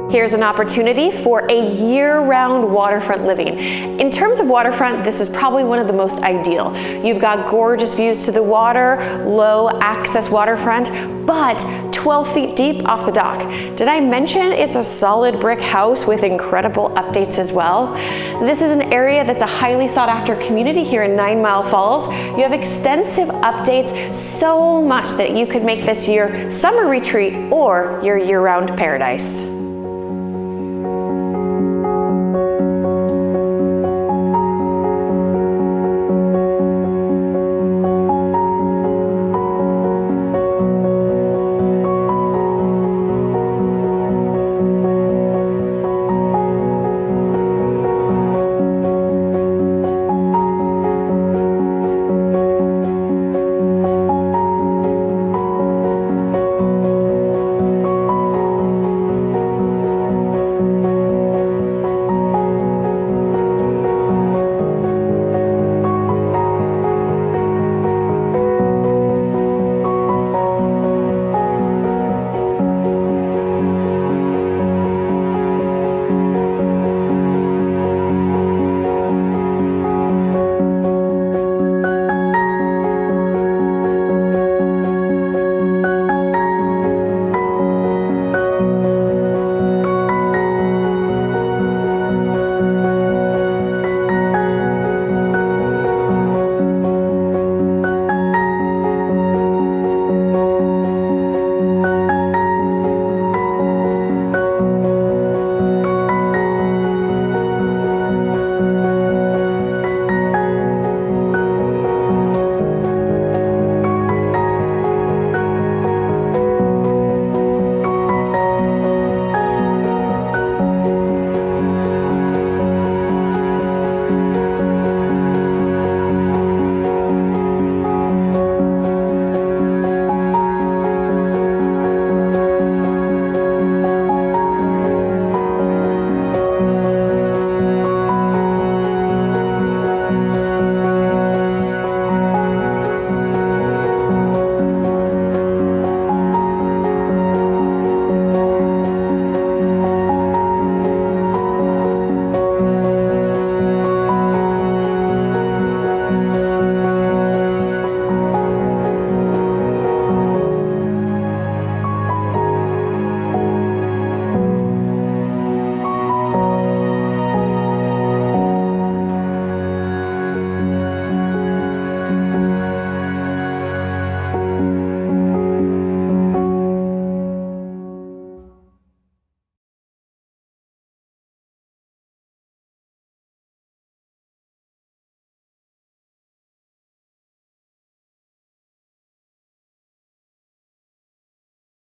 Here's an opportunity for a year-round waterfront living. In terms of waterfront, this is probably one of the most ideal. You've got gorgeous views to the water, low access waterfront, but 12 feet deep off the dock. Did I mention it's a solid brick house with incredible updates as well? This is an area that's a highly sought after community here in 9 Mile Falls. You have extensive updates, so much that you could make this your summer retreat or your year-round paradise.